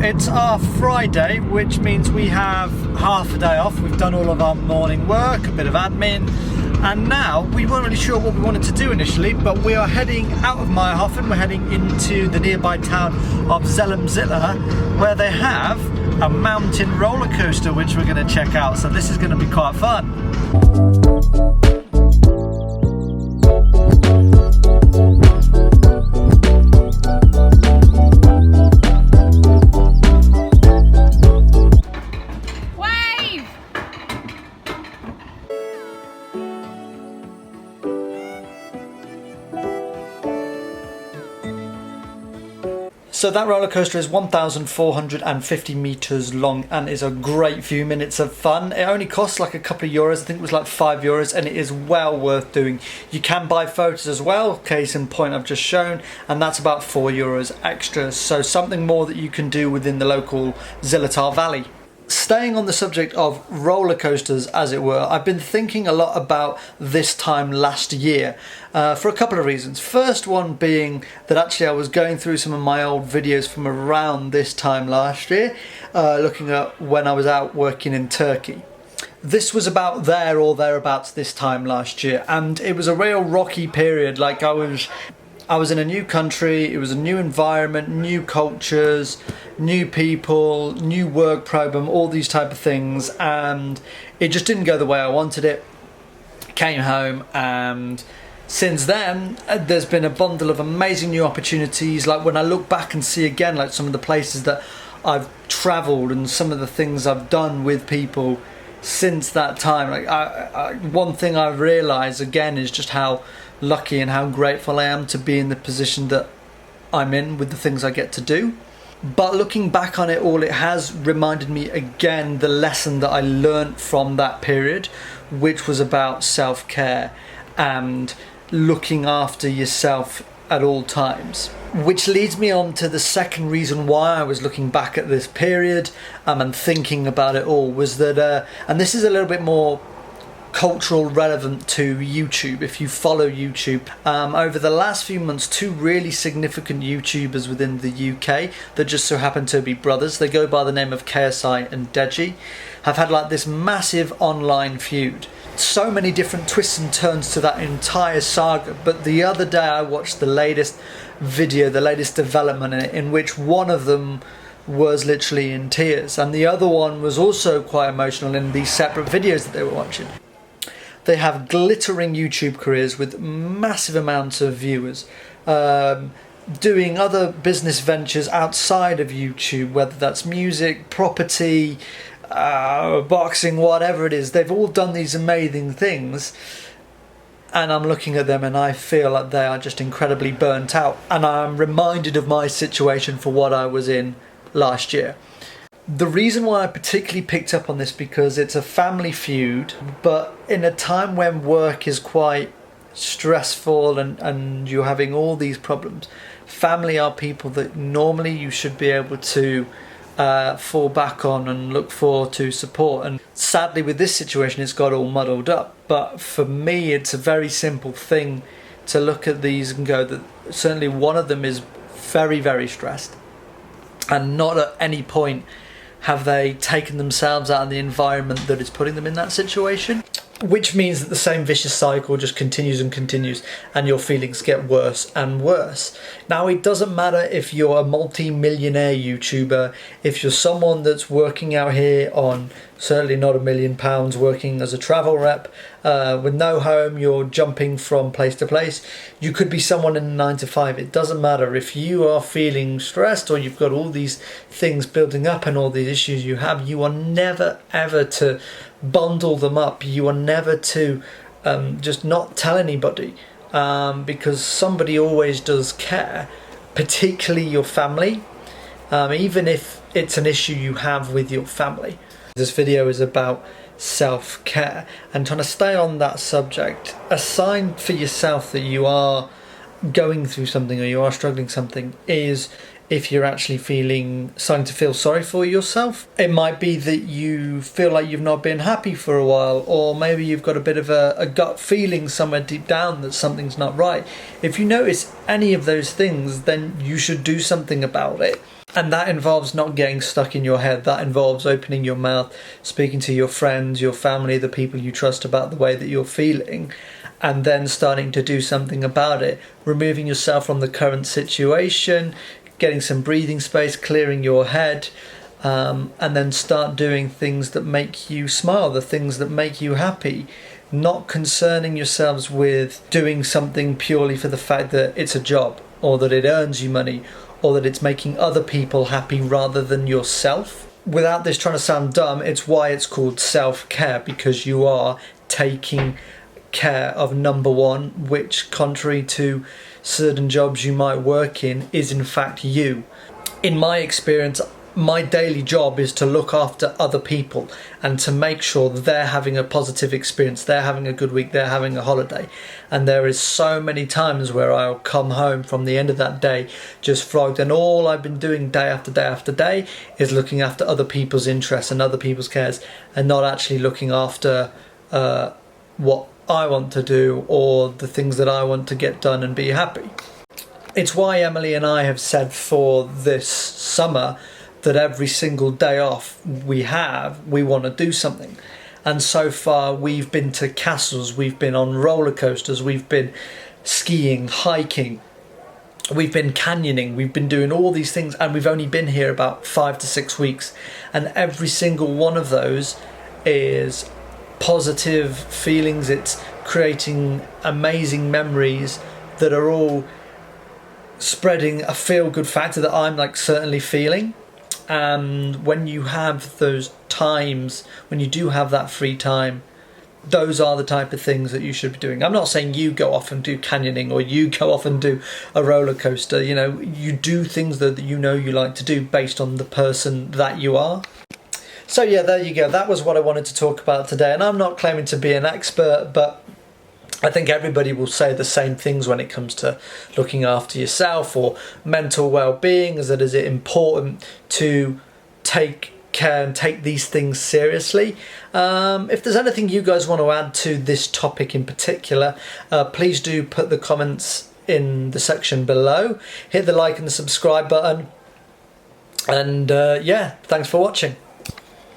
it's our Friday, which means we have half a day off. We've done all of our morning work, a bit of admin, and now we weren't really sure what we wanted to do initially, but we are heading out of Meyerhofen. We're heading into the nearby town of Zelmzilla, where they have a mountain roller coaster which we're going to check out, so this is going to be quite fun. So that roller coaster is 1,450 meters long and is a great few minutes of fun. It only costs like a couple of euros, I think it was like €5, and it is well worth doing. You can buy photos as well, case in point I've just shown, and that's about €4 extra. So something more that you can do within the local Zillertal Valley. Staying on the subject of roller coasters, as it were, I've been thinking a lot about this time last year for a couple of reasons. First one being that actually I was going through some of my old videos from around this time last year, looking at when I was out working in Turkey. This was about there or thereabouts this time last year, and it was a real rocky period. Like I was in a new country, it was a new environment, new cultures, new people, new work program, all these type of things, and it just didn't go the way I wanted it. Came home, and since then there's been a bundle of amazing new opportunities. Like when I look back and see again like some of the places that I've travelled and some of the things I've done with people since that time, like one thing I've realised again is just how lucky and how grateful I am to be in the position that I'm in with the things I get to do. But looking back on it all, it has reminded me again the lesson that I learnt from that period, which was about self-care and looking after yourself at all times. Which leads me on to the second reason why I was looking back at this period and thinking about it all was that, and this is a little bit more cultural relevant to YouTube, if you follow YouTube. Over the last few months, two really significant YouTubers within the UK that just so happen to be brothers, they go by the name of KSI and Deji, have had like this massive online feud. So many different twists and turns to that entire saga, but the other day I watched the latest video, the latest development in which one of them was literally in tears and the other one was also quite emotional in these separate videos that they were watching. They have glittering YouTube careers with massive amounts of viewers, doing other business ventures outside of YouTube, whether that's music, property, boxing, whatever it is. They've all done these amazing things, and I'm looking at them and I feel like they are just incredibly burnt out, and I'm reminded of my situation for what I was in last year. The reason why I particularly picked up on this because it's a family feud, but in a time when work is quite stressful and you're having all these problems, family are people that normally you should be able to fall back on and look forward to support. And sadly with this situation it's got all muddled up, but for me it's a very simple thing to look at these and go that certainly one of them is very, very stressed, and not at any point have they taken themselves out of the environment that is putting them in that situation. Which means that the same vicious cycle just continues and continues, and your feelings get worse and worse. Now, it doesn't matter if you're a multi-millionaire YouTuber, if you're someone that's working out here on certainly not £1 million working as a travel rep, with no home, you're jumping from place to place. You could be someone in a 9 to 5. It doesn't matter. If you are feeling stressed or you've got all these things building up and all these issues you have, you are never ever to bundle them up. You are never to just not tell anybody, because somebody always does care, particularly your family, even if it's an issue you have with your family. This video is about self-care, and trying to stay on that subject. A sign for yourself that you are going through something or you are struggling something is if you're actually starting to feel sorry for yourself. It might be that you feel like you've not been happy for a while, or maybe you've got a bit of a gut feeling somewhere deep down that something's not right. If you notice any of those things, then you should do something about it. And that involves not getting stuck in your head. That involves opening your mouth, speaking to your friends, your family, the people you trust about the way that you're feeling, and then starting to do something about it, removing yourself from the current situation, getting some breathing space, clearing your head, and then start doing things that make you smile, the things that make you happy, not concerning yourselves with doing something purely for the fact that it's a job, or that it earns you money, or that it's making other people happy rather than yourself. Without this trying to sound dumb, it's why it's called self-care, because you are taking care of number one, which, contrary to certain jobs you might work in, is in fact you. In my experience, my daily job is to look after other people and to make sure they're having a positive experience, they're having a good week, they're having a holiday. And there is so many times where I'll come home from the end of that day just flogged, and all I've been doing day after day after day is looking after other people's interests and other people's cares, and not actually looking after what I want to do or the things that I want to get done and be happy. It's why Emily and I have said for this summer that every single day off we want to do something. And so far we've been to castles, we've been on roller coasters, we've been skiing, hiking, we've been canyoning, we've been doing all these things, and we've only been here about 5 to 6 weeks. And every single one of those is positive feelings. It's creating amazing memories that are all spreading a feel-good factor that I'm certainly feeling. And when you have those times, when you do have that free time, those are the type of things that you should be doing. I'm not saying you go off and do canyoning or you go off and do a roller coaster. You do things that you like to do based on the person that you are. So yeah, there you go. That was what I wanted to talk about today. And I'm not claiming to be an expert, but I think everybody will say the same things when it comes to looking after yourself or mental well-being. Is it important to take care and take these things seriously? If there's anything you guys want to add to this topic in particular, please do put the comments in the section below. Hit the like and the subscribe button. And yeah, thanks for watching.